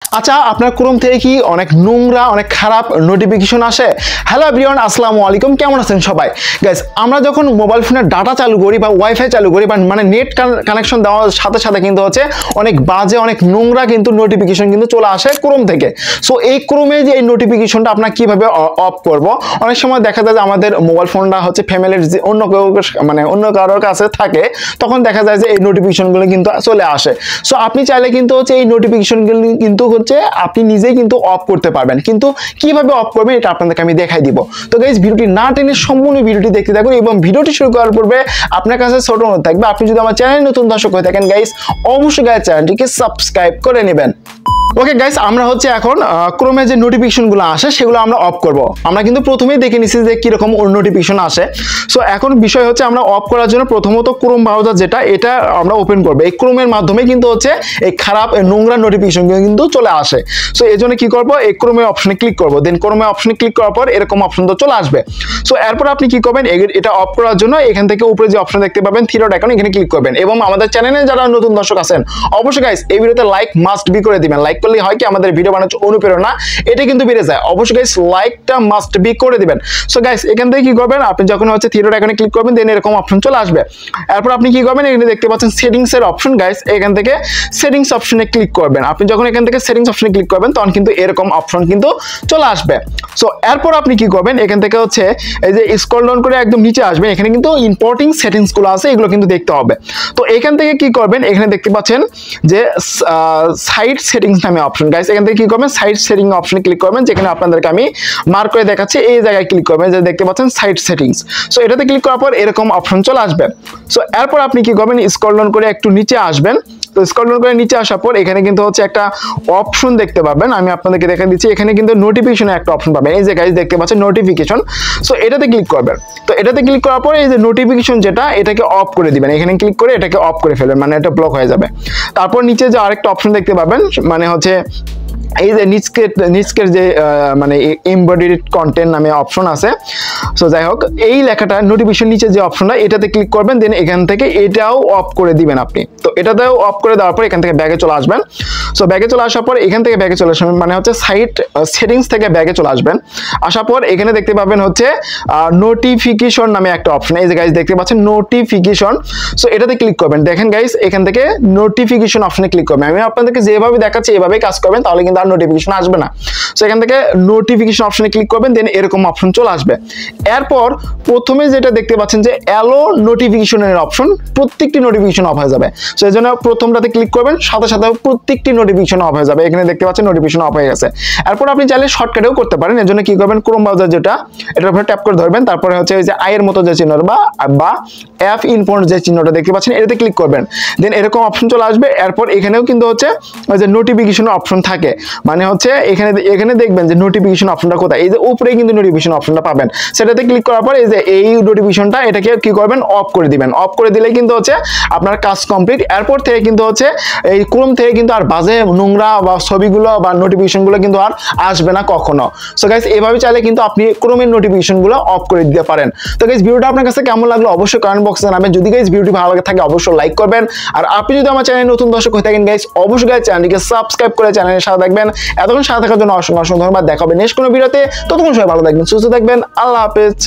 আচ্ছা, আপনার ক্রোম থেকে কি অনেক নোংরা অনেক খারাপ নোটিফিকেশন আসে? হ্যালো এভরিওয়ান, আসসালামু আলাইকুম। কেমন আছেন সবাই? গাইস, আমরা যখন মোবাইল ফোনের ডাটা চালু করি বা ওয়াইফাই চালু করি বা মানে নেট কানেকশন দেওয়ার সাথে সাথে কিন্তু হচ্ছে অনেক বাজে অনেক নোংরা কিন্তু নোটিফিকেশন কিন্তু চলে আসে ক্রোম থেকে। সো এই ক্রোমে যে এই নোটিফিকেশনটা আপনার কিভাবে অফ করব? অনেক সময় দেখা যায় যে আমাদের মোবাইল ফোনটা হচ্ছে ফ্যামিলির যে অন্য কেউ মানে অন্য কারোর কাছে থাকে, তখন দেখা যায় যে এই নোটিফিকেশনগুলো কিন্তু চলে আসে। সো আপনি চাইলে কিন্তু হচ্ছে এই নোটিফিকেশনগুলো কিন্তু হচ্ছে আপনি নিজেই কিন্তু অফ করতে পারবেন। কিন্তু কিভাবে অফ করবেন এটা আপনাদেরকে আমি দেখাই দিব। তো গাইস, ভিডিওটি না টেনে সম্পূর্ণ ভিডিওটি দেখতে থাকুন এবং ভিডিওটি শুরু করার পূর্বে আপনার কাছে ছোট অনুরোধ থাকবে, আপনি যদি আমার চ্যানেলে নতুন দর্শক হয়ে থাকেন গাইস, অবশ্যই গাইস চ্যানেলটিকে সাবস্ক্রাইব করে নেবেন। ওকে গাইস, আমরা হচ্ছে এখন ক্রোমে যে নোটিফিকেশনগুলো আসে সেগুলো আমরা অফ করব। আমরা কিন্তু প্রথমেই দেখে নিছি যে কিরকম নোটিফিকেশন আসে। সো এখন বিষয় হচ্ছে আমরা অফ করার জন্য প্রথমত ক্রোম ব্রাউজার যেটা এটা আমরা ওপেন করব। এই ক্রোমের মাধ্যমে কিন্তু হচ্ছে এই খারাপ নোংরা নোটিফিকেশনগুলো কিন্তু চলে আসে। সো এই জন্য কি করব, এই ক্রোমের অপশনে ক্লিক করব। দেন ক্রোমের অপশনে ক্লিক করার পর এরকম অপশন তো চলে আসবে। সো এরপর আপনি কি করবেন, এটা অফ করার জন্য এখান থেকে উপরে যে অপশন দেখতে পাবেন থ্রি ডট আইকন, এখানে ক্লিক করবেন। এবং আমাদের চ্যানেলে যারা নতুন দর্শক আছেন অবশ্যই গাইস এই ভিডিওতে লাইক মাস্ট বি করে দিবেন। লাইক করলে হয় কি আমাদের ভিডিও বানানোর অনুপ্রেরণা এটা কিন্তু বেড়ে যায়। অবশ্যই গাইস লাইকটা মাস্ট বি করে দিবেন। সো গাইস এখান থেকে কি করবেন, আপনি যখন হচ্ছে থ্রি ডট আইকনে ক্লিক করবেন দেন এরকম অপশন চলে আসবে। এরপর আপনি কি করবেন, এখানে দেখতে পাচ্ছেন সেটিংস এর অপশন। গাইস এখান থেকে সেটিংস অপশনে ক্লিক করবেন। আপনি যখন এখান থেকে সেটিংস অপশনে ক্লিক করবেন তখন কিন্তু এরকম অপশন কিন্তু চলে আসবে। সো এরপর আপনি কি করবেন, এখান থেকে হচ্ছে এই যে স্ক্রল ডাউন করে একদম নিচে আসবেন, এখানে কিন্তু ইম্পোর্টিং সেটিংস গুলো আছে, এগুলো কিন্তু দেখতে হবে। তো এখান থেকে কি করবেন, এখানে দেখতে পাচ্ছেন যে সাইট সেটিংস নামে অপশন। গাইস এখান থেকে কি করবেন, সাইট সেটিং অপশনে ক্লিক করবেন, যেখানে আপনাদেরকে আমি মার্ক করে দেখাচ্ছি। এই জায়গায় ক্লিক করবেন, যে দেখতে পাচ্ছেন সাইট সেটিংস। সো এটাতে ক্লিক করার পর এরকম অপশন চলে আসবে। সো এরপর আপনি কি করবেন, স্ক্রল ডাউন করে একটু নিচে আসবেন। তো স্ক্রল ডাউন করে নিচে আসার পর এখানে কিন্তু হচ্ছে একটা অপশন দেখতে পাবেন, আমি আপনাদেরকে দেখা দিচ্ছি। এখানে কিন্তু নোটিফিকেশনের একটা অপশন পাবেন, এই যে গাইস দেখতে পাচ্ছেন নোটিফিকেশন। সো এটাতে ক্লিক করবেন। তো এটাতে ক্লিক করার পর এই যে নোটিফিকেশন যেটা এটাকে অফ করে দিবেন। এখানে ক্লিক করে এটাকে অফ করে ফেলবেন, মানে এটা ব্লক হয়ে যাবে। তারপর নিচে যে আরেকটা অপশন দেখতে পাবেন, মানে হচ্ছে এই যে নিচকের যে মানে এমবেডেড কন্টেন্ট নামে অপশন আছে। সো যাই হোক, এই লেখাটা নোটিফিকেশন নিচে যে অপশনটা এটাতে ক্লিক করবেন, দেন এখান থেকে এটাও অফ করে দিবেন আপনি। তো এটাতেও অফ করে দেওয়ার পর এখান থেকে ব্যাগে চলে আসবেন। সো ব্যাগে চলে আসার পর এখান থেকে ব্যাগে চলে আসবেন, মানে হচ্ছে সাইট সেটিংস থেকে ব্যাগে চলে আসবেন। আসার পর এখানে দেখতে পাবেন হচ্ছে নোটিফিকেশন নামে একটা অপশন, এই যে গাইস দেখতে পাচ্ছেন নোটিফিকেশন। সো এটাতে ক্লিক করবেন। দেখেন গাইস এখান থেকে নোটিফিকেশন অপশনে ক্লিক করবেন। আমি আপনাদেরকে যেভাবে দেখাচ্ছি এভাবেই কাজ করবেন, তাহলে কিন্তু আর নোটিফিকেশন আসবে না। সো এখান থেকে নোটিফিকেশন অপশনে ক্লিক করবেন, দেন এরকম অপশন চলে আসবে। এরপর প্রথমে যেটা দেখতে পাচ্ছেন যে অ্যালো নোটিফিকেশনের অপশন, প্রত্যেকটি নোটিফিকেশন অফ হয়ে যাবে। সো এই জন্য প্রথমটাতে ক্লিক করবেন, সাথে সাথে প্রত্যেকটি নোটিফিকেশন অফ হয়ে যাবে। এখানে দেখতে পাচ্ছেন নোটিফিকেশন অফ হয়ে গেছে। এরপর আপনি চাইলে শর্টকাটেও করতে পারেন। এর জন্য কি করবেন, ক্রোম ব্রাউজার যেটা এটার উপরে ট্যাপ করে ধরবেন, তারপরে হচ্ছে ওই যে আইয়ের মতো যে চিহ্নটা বা অ্যাপ ইনফোর যে চিহ্নটা দেখতে পাচ্ছেন এটাতে ক্লিক করবেন, দেন এরকম অপশন চলে আসবে। এরপর এখানেও কিন্তু হচ্ছে ওই যে নোটিফিকেশন অপশন থাকে, মানে হচ্ছে এখানে দেখবেন যে নোটিফিকেশন অপশনটা কোথায়, এই যে উপরেই কিন্তু নোটিফিকেশন অপশনটা পাবেন। সেটাতে ক্লিক করার পর এই যে এই নোটিফিকেশনটা এটাকে কি করবেন, অফ করে দিবেন। অফ করে দিলে কিন্তু হচ্ছে আপনার কাজ কমপ্লিট। এরপর থেকে কিন্তু হচ্ছে এই ক্রোম থেকে কিন্তু আর বাজে নোংরা বা ছবিগুলো বা নোটিফিকেশনগুলো কিন্তু আর আসবে না কখনো। সো গাইস এভাবে চাইলে কিন্তু আপনি ক্রোমের নোটিফিকেশনগুলো অফ করে দিতে পারেন। তো গাইস ভিডিওটা আপনার কাছে কেমন লাগলো অবশ্যই কমেন্ট বক্সে জানাবেন। যদি গাইস ভিডিওটি ভালো লাগে থাকে অবশ্যই লাইক করবেন। আর আপনি যদি আমার চ্যানেলে নতুন দর্শক হয়ে থাকেন গাইস অবশ্যই গাইস চ্যানেলটিকে সাবস্ক্রাইব করে চ্যানেলের সাথে থাকবেন। এতক্ষণ সাথে থাকার জন্য অসংখ্য ধন্যবাদ। দেখা হবে নেক্সট কোনো ভিডিওতে। ততক্ষণ সবাই ভালো থাকবেন, সুস্থ থাকবেন। আল্লাহ হাফেজ।